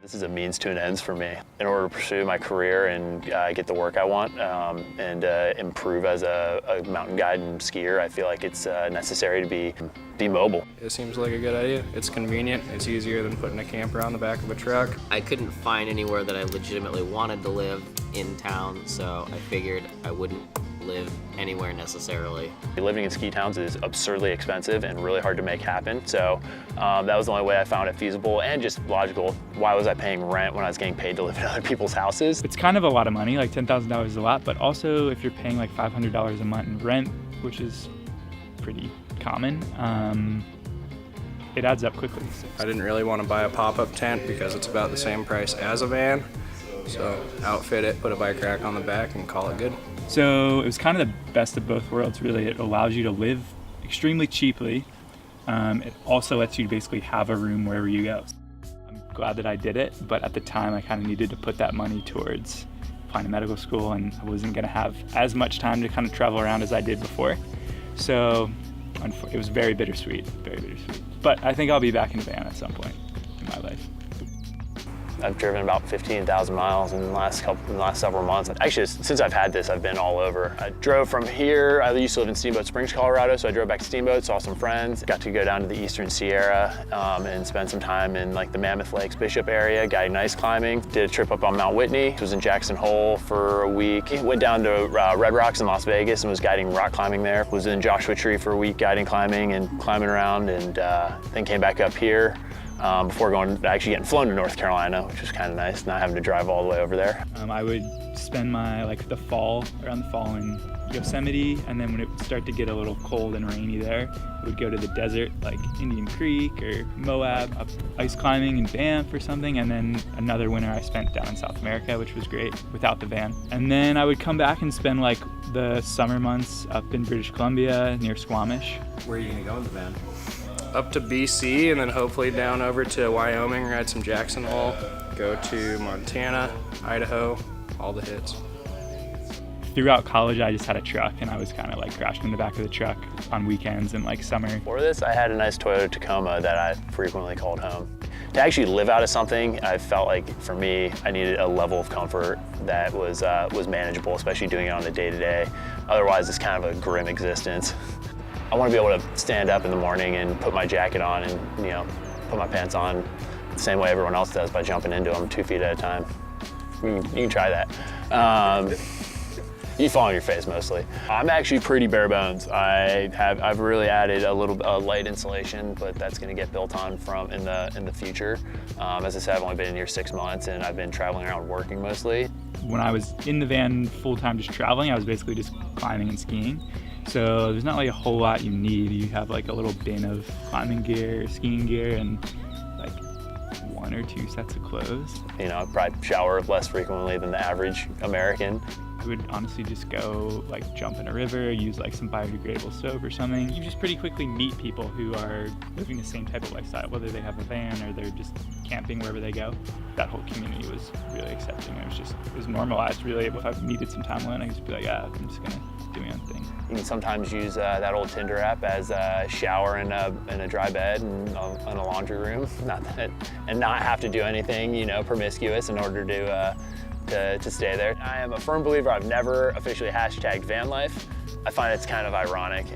This is a means to an ends for me. In order to pursue my career and get the work I want and improve as a mountain guide and skier, I feel like it's necessary to be mobile. It seems like a good idea. It's convenient. It's easier than putting a camper on the back of a truck. I couldn't find anywhere that I legitimately wanted to live in town, so I figured I wouldn't live anywhere necessarily. Living in ski towns is absurdly expensive and really hard to make happen, so that was the only way I found it feasible and just logical. Why was I paying rent when I was getting paid to live in other people's houses? It's kind of a lot of money, like $10,000 is a lot, but also if you're paying like $500 a month in rent, which is pretty common, it adds up quickly. I didn't really want to buy a pop-up tent because it's about the same price as a van. So outfit it, put a bike rack on the back, and call it good. So it was kind of the best of both worlds, really. It allows you to live extremely cheaply. It also lets you basically have a room wherever you go. I'm glad that I did it, but at the time I kind of needed to put that money towards applying to medical school, and I wasn't going to have as much time to kind of travel around as I did before. So it was very bittersweet, very bittersweet. But I think I'll be back in a van at some point in my life. I've driven about 15,000 miles in the last several months. Actually, since I've had this, I've been all over. I drove from here. I used to live in Steamboat Springs, Colorado, so I drove back to Steamboat, saw some friends, got to go down to the Eastern Sierra and spend some time in like the Mammoth Lakes, Bishop area, guiding ice climbing. Did a trip up on Mount Whitney. Was in Jackson Hole for a week. Went down to Red Rocks in Las Vegas and was guiding rock climbing there. Was in Joshua Tree for a week, guiding climbing and climbing around, and then came back up here. Before actually getting flown to North Carolina, which was kind of nice, not having to drive all the way over there. I would spend around the fall in Yosemite, and then when it would start to get a little cold and rainy there, I would go to the desert like Indian Creek or Moab, up ice climbing in Banff or something, and then another winter I spent down in South America, which was great without the van. And then I would come back and spend like the summer months up in British Columbia near Squamish. Where are you gonna go in the van? Up to BC and then hopefully down over to Wyoming, ride some Jackson Hole, go to Montana, Idaho, all the hits. Throughout college, I just had a truck, and I was kind of like crashing in the back of the truck on weekends and like summer. Before this, I had a nice Toyota Tacoma that I frequently called home. To actually live out of something, I felt like for me, I needed a level of comfort that was manageable, especially doing it on the day-to-day. Otherwise, it's kind of a grim existence. I want to be able to stand up in the morning and put my jacket on and, put my pants on the same way everyone else does by jumping into them 2 feet at a time. You can try that. You fall on your face mostly. I'm actually pretty bare bones. I've really added a little light insulation, but that's going to get built on in the future. As I said, I've only been in here 6 months, and I've been traveling around working mostly. When I was in the van full-time just traveling, I was basically just climbing and skiing. So there's not like a whole lot you need. You have like a little bin of climbing gear, skiing gear, and like 1 or 2 sets of clothes. I probably shower less frequently than the average American. I would honestly just go like jump in a river, use like some biodegradable soap or something. You just pretty quickly meet people who are living the same type of lifestyle, whether they have a van or they're just camping wherever they go. That whole community was really accepting. It was normalized really. If I needed some time alone, I could just be like, yeah, I'm just gonna do my own thing. You can sometimes use that old Tinder app as a shower in a dry bed and in a laundry room, and not have to do anything, promiscuous in order to stay there. I am a firm believer. I've never officially hashtagged van life. I find it's kind of ironic,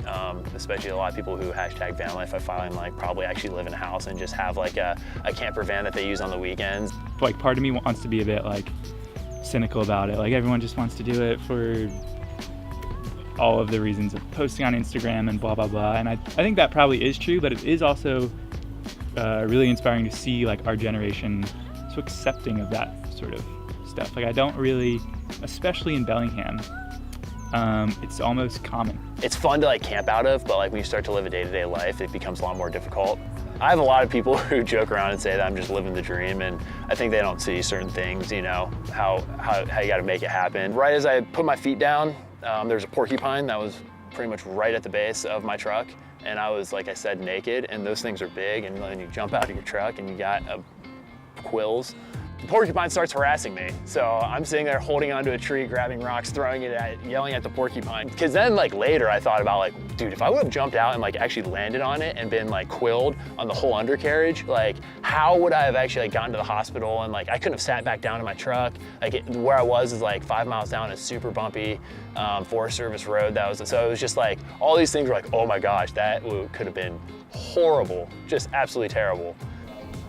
especially a lot of people who hashtag van life, I find like probably actually live in a house and just have like a camper van that they use on the weekends. Like part of me wants to be a bit like cynical about it. Like everyone just wants to do it for all of the reasons of posting on Instagram and blah, blah, blah. And I think that probably is true, but it is also really inspiring to see like our generation so accepting of that sort of stuff. Like I don't really, especially in Bellingham, it's almost common. It's fun to like camp out of, but like when you start to live a day-to-day life, it becomes a lot more difficult. I have a lot of people who joke around and say that I'm just living the dream, and I think they don't see certain things, how you gotta make it happen. Right as I put my feet down, there's a porcupine that was pretty much right at the base of my truck, and I was, like I said, naked, and those things are big, and then you jump out of your truck and you got quills. the porcupine starts harassing me. So I'm sitting there holding onto a tree, grabbing rocks, throwing it at, yelling at the porcupine. Cause then like later I thought about like, dude, if I would have jumped out and like actually landed on it and been like quilled on the whole undercarriage, like how would I have actually like gotten to the hospital? And like I couldn't have sat back down in my truck. Like where I was is like 5 miles down a super bumpy Forest Service road. So it was just like, all these things were like, oh my gosh, that could have been horrible, just absolutely terrible.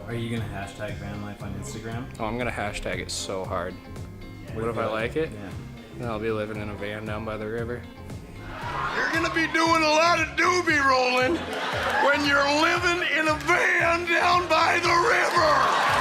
Are you gonna hashtag van life on Instagram? Oh, I'm gonna hashtag it so hard. What if I like it? Yeah. Then I'll be living in a van down by the river. You're gonna be doing a lot of doobie rolling when you're living in a van down by the river.